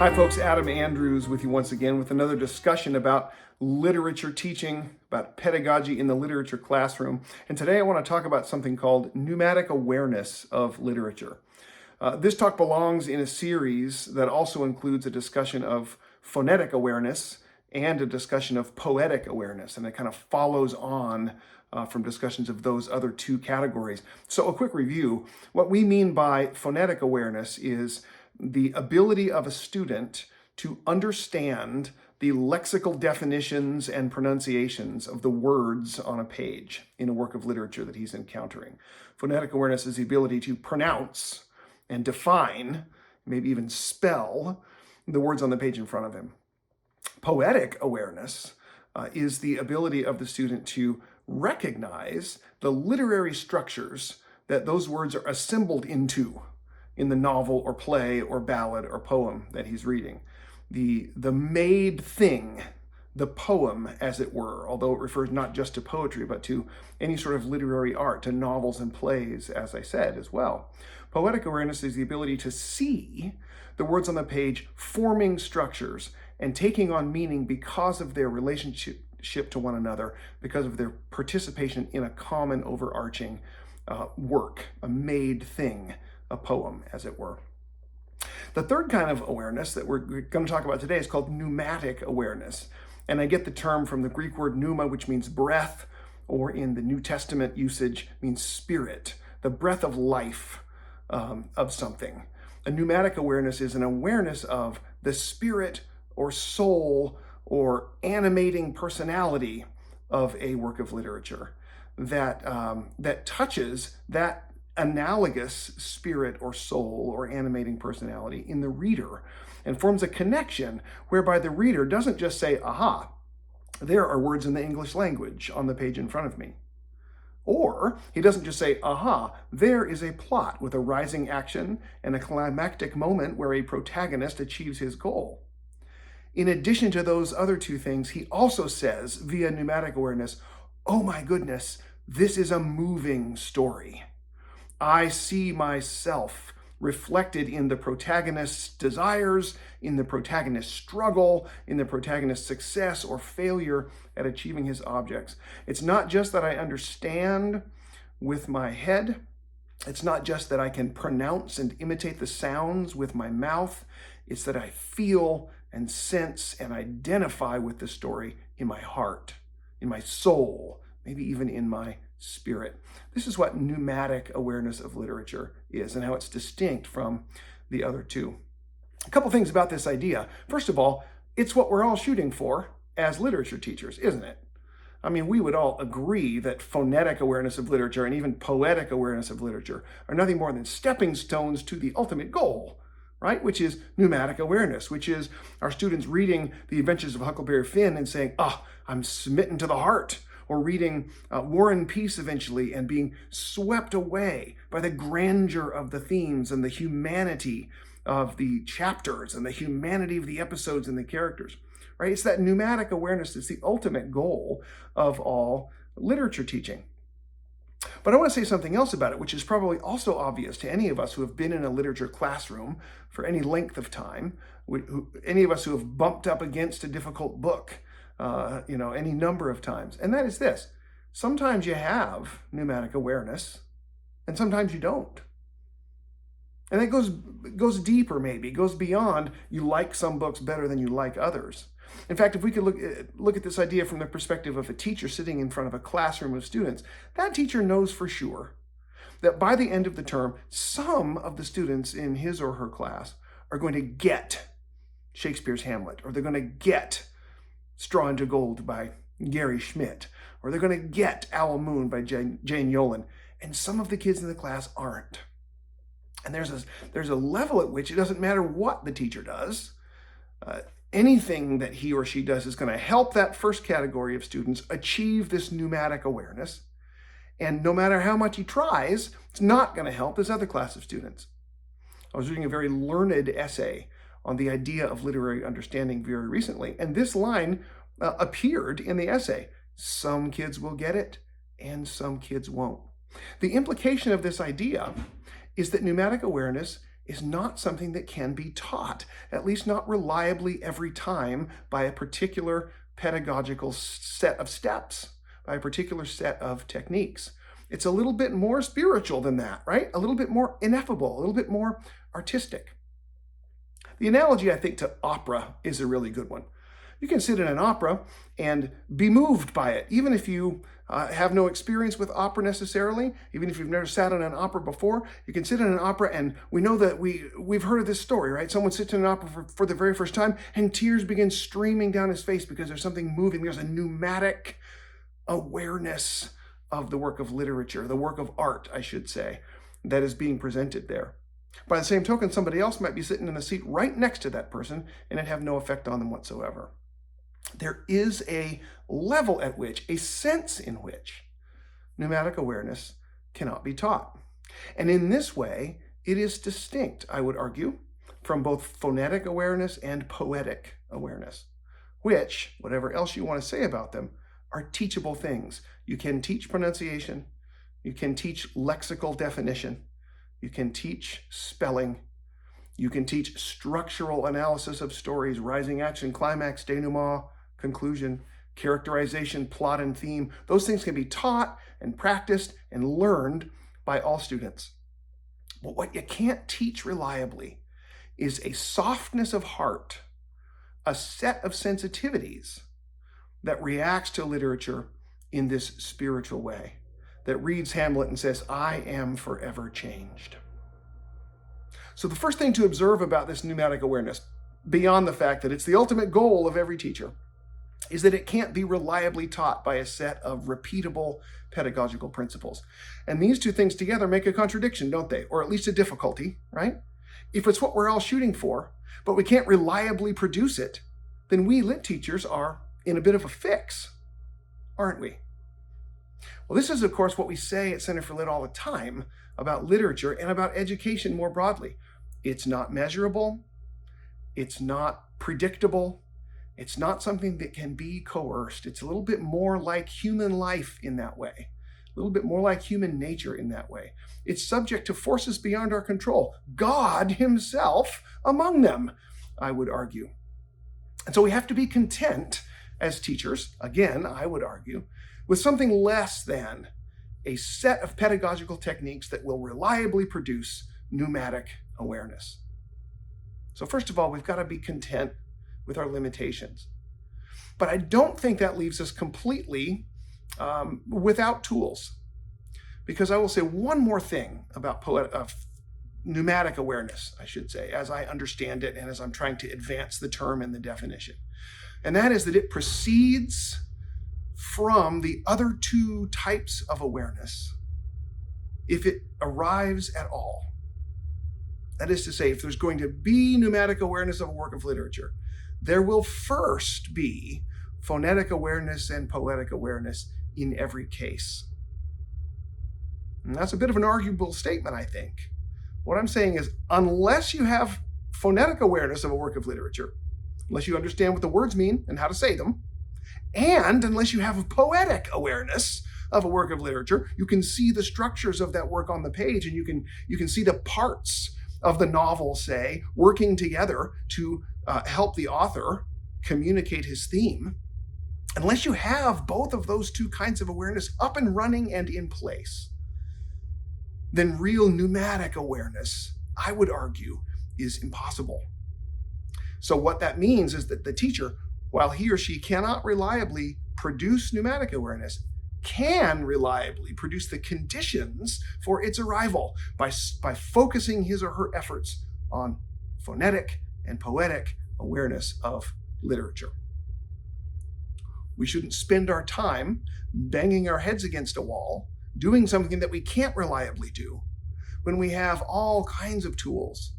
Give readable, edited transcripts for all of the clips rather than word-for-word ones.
Hi folks, Adam Andrews with you once again with another discussion about literature teaching, about pedagogy in the literature classroom. And today I want to talk about something called pneumatic awareness of literature. This talk belongs in a series that also includes a discussion of phonetic awareness and a discussion of poetic awareness, and it kind of follows on from discussions of those other two categories. So a quick review. What we mean by phonetic awareness is the ability of a student to understand the lexical definitions and pronunciations of the words on a page in a work of literature that he's encountering. Phonetic awareness is the ability to pronounce and define, maybe even spell, the words on the page in front of him. Poetic awareness is the ability of the student to recognize the literary structures that those words are assembled into in the novel or play or ballad or poem that he's reading. The made thing, the poem, as it were, although it refers not just to poetry, but to any sort of literary art, to novels and plays, as I said, as well. Poetic awareness is the ability to see the words on the page forming structures and taking on meaning because of their relationship to one another, because of their participation in a common overarching work, a made thing, a poem, as it were. The third kind of awareness that we're going to talk about today is called pneumatic awareness. And I get the term from the Greek word pneuma, which means breath, or in the New Testament usage means spirit, the breath of life of something. A pneumatic awareness is an awareness of the spirit or soul or animating personality of a work of literature that touches that analogous spirit or soul or animating personality in the reader and forms a connection whereby the reader doesn't just say, aha, there are words in the English language on the page in front of me. Or he doesn't just say, aha, there is a plot with a rising action and a climactic moment where a protagonist achieves his goal. In addition to those other two things, he also says via pneumatic awareness, oh my goodness, this is a moving story. I see myself reflected in the protagonist's desires, in the protagonist's struggle, in the protagonist's success or failure at achieving his objects. It's not just that I understand with my head. It's not just that I can pronounce and imitate the sounds with my mouth. It's that I feel and sense and identify with the story in my heart, in my soul, maybe even in my spirit. This is what pneumatic awareness of literature is and how it's distinct from the other two. A couple things about this idea. First of all, it's what we're all shooting for as literature teachers, isn't it? I mean, we would all agree that phonetic awareness of literature and even poetic awareness of literature are nothing more than stepping stones to the ultimate goal, right? Which is pneumatic awareness, which is our students reading The Adventures of Huckleberry Finn and saying, I'm smitten to the heart. Or reading War and Peace eventually and being swept away by the grandeur of the themes and the humanity of the chapters and the humanity of the episodes and the characters, right? It's that pneumatic awareness that's the ultimate goal of all literature teaching. But I want to say something else about it, which is probably also obvious to any of us who have been in a literature classroom for any length of time, any of us who have bumped up against a difficult book, any number of times. And that is this. Sometimes you have pneumatic awareness and sometimes you don't. And it goes deeper maybe, goes beyond you like some books better than you like others. In fact, if we could look at this idea from the perspective of a teacher sitting in front of a classroom of students, that teacher knows for sure that by the end of the term, some of the students in his or her class are going to get Shakespeare's Hamlet, or they're going to get Straw into Gold by Gary Schmidt, or they're going to get Owl Moon by Jane Yolen, and some of the kids in the class aren't. And there's a level at which it doesn't matter what the teacher does. Anything that he or she does is going to help that first category of students achieve this pneumatic awareness. And no matter how much he tries, it's not going to help this other class of students. I was reading a very learned essay on the idea of literary understanding very recently, and this line appeared in the essay. Some kids will get it, and some kids won't. The implication of this idea is that pneumatic awareness is not something that can be taught, at least not reliably every time by a particular pedagogical set of steps, by a particular set of techniques. It's a little bit more spiritual than that, right? A little bit more ineffable, a little bit more artistic. The analogy, I think, to opera is a really good one. You can sit in an opera and be moved by it, even if you have no experience with opera necessarily, even if you've never sat in an opera before. You can sit in an opera, and we know that we've heard of this story, right? Someone sits in an opera for the very first time, and tears begin streaming down his face because there's something moving. There's a pneumatic awareness of the work of literature, the work of art, I should say, that is being presented there. By the same token, somebody else might be sitting in the seat right next to that person, and it have no effect on them whatsoever. There is a level at which, a sense in which, pneumatic awareness cannot be taught. And in this way, it is distinct, I would argue, from both phonetic awareness and poetic awareness, which, whatever else you want to say about them, are teachable things. You can teach pronunciation, you can teach lexical definition, you can teach spelling, you can teach structural analysis of stories, rising action, climax, denouement, conclusion, characterization, plot, and theme. Those things can be taught and practiced and learned by all students. But what you can't teach reliably is a softness of heart, a set of sensitivities that reacts to literature in this spiritual way, that reads Hamlet and says, I am forever changed. So the first thing to observe about this pneumatic awareness, beyond the fact that it's the ultimate goal of every teacher, is that it can't be reliably taught by a set of repeatable pedagogical principles. And these two things together make a contradiction, don't they? Or at least a difficulty, right? If it's what we're all shooting for, but we can't reliably produce it, then we lit teachers are in a bit of a fix, aren't we? Well, this is, of course, what we say at CenterForLit all the time about literature and about education more broadly. It's not measurable. It's not predictable. It's not something that can be coerced. It's a little bit more like human life in that way, a little bit more like human nature in that way. It's subject to forces beyond our control, God himself among them, I would argue. And so we have to be content as teachers, again, I would argue, with something less than a set of pedagogical techniques that will reliably produce pneumatic awareness. So first of all, we've got to be content with our limitations. But I don't think that leaves us completely without tools. Because I will say one more thing about pneumatic awareness, I should say, as I understand it and as I'm trying to advance the term and the definition. And that is that it proceeds from the other two types of awareness, if it arrives at all. That is to say, if there's going to be pneumatic awareness of a work of literature, there will first be phonetic awareness and poetic awareness in every case. And that's a bit of an arguable statement, I think. What I'm saying is, unless you have phonetic awareness of a work of literature, unless you understand what the words mean and how to say them, and unless you have a poetic awareness of a work of literature, you can see the structures of that work on the page, and you can see the parts of the novel, say, working together to help the author communicate his theme. Unless you have both of those two kinds of awareness up and running and in place, then real pneumatic awareness, I would argue, is impossible. So what that means is that the teacher, while he or she cannot reliably produce pneumatic awareness, can reliably produce the conditions for its arrival by focusing his or her efforts on phonetic and poetic awareness of literature. We shouldn't spend our time banging our heads against a wall, doing something that we can't reliably do, when we have all kinds of tools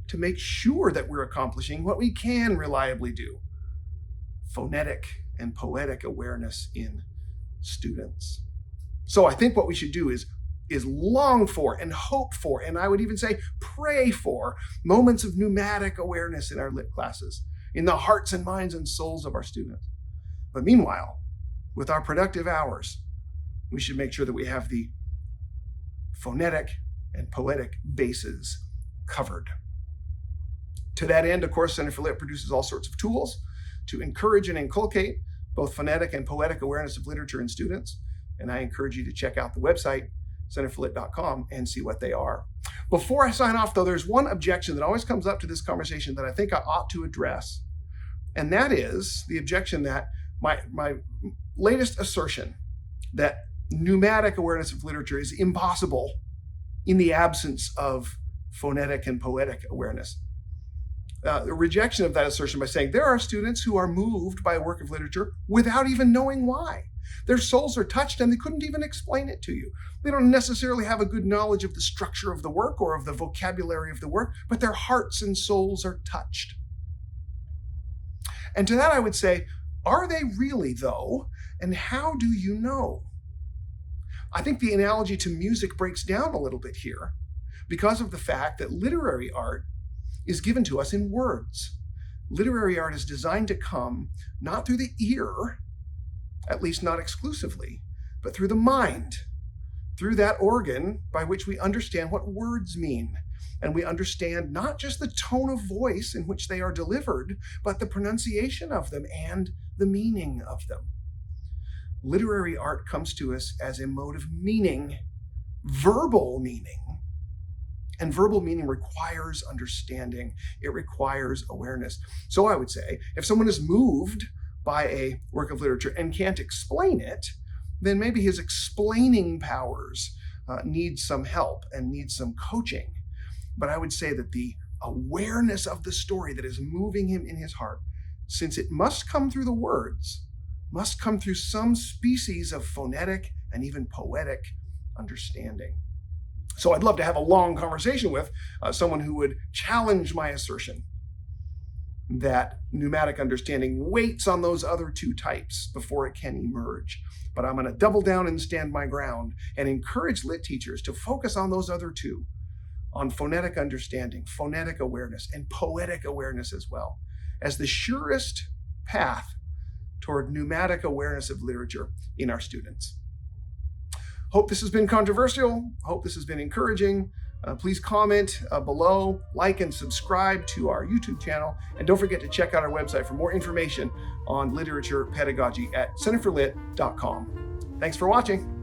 to make sure that we're accomplishing what we can reliably do. Phonetic and poetic awareness in students. So I think what we should do is long for and hope for, and I would even say pray for, moments of pneumatic awareness in our lit classes, in the hearts and minds and souls of our students. But meanwhile, with our productive hours, we should make sure that we have the phonetic and poetic bases covered. To that end, of course, Center for Lit produces all sorts of tools to encourage and inculcate both phonetic and poetic awareness of literature in students. And I encourage you to check out the website, CenterForLit.com, and see what they are. Before I sign off, though, there's one objection that always comes up to this conversation that I think I ought to address. And that is the objection that my latest assertion that pneumatic awareness of literature is impossible in the absence of phonetic and poetic awareness. The rejection of that assertion by saying there are students who are moved by a work of literature without even knowing why. Their souls are touched and they couldn't even explain it to you. They don't necessarily have a good knowledge of the structure of the work or of the vocabulary of the work, but their hearts and souls are touched. And to that I would say, are they really though? And how do you know? I think the analogy to music breaks down a little bit here because of the fact that literary art is given to us in words. Literary art is designed to come not through the ear, at least not exclusively, but through the mind, through that organ by which we understand what words mean. And we understand not just the tone of voice in which they are delivered, but the pronunciation of them and the meaning of them. Literary art comes to us as a mode of meaning, verbal meaning. And verbal meaning requires understanding. It requires awareness. So I would say, if someone is moved by a work of literature and can't explain it, then maybe his explaining powers need some help and need some coaching. But I would say that the awareness of the story that is moving him in his heart, since it must come through the words, must come through some species of phonetic and even poetic understanding. So I'd love to have a long conversation with someone who would challenge my assertion that pneumatic understanding waits on those other two types before it can emerge. But I'm going to double down and stand my ground and encourage lit teachers to focus on those other two, on phonetic understanding, phonetic awareness, and poetic awareness as well, as the surest path toward pneumatic awareness of literature in our students. Hope this has been controversial. Hope this has been encouraging. Please comment below, like and subscribe to our YouTube channel, and don't forget to check out our website for more information on literature pedagogy at CenterForLit.com. Thanks for watching.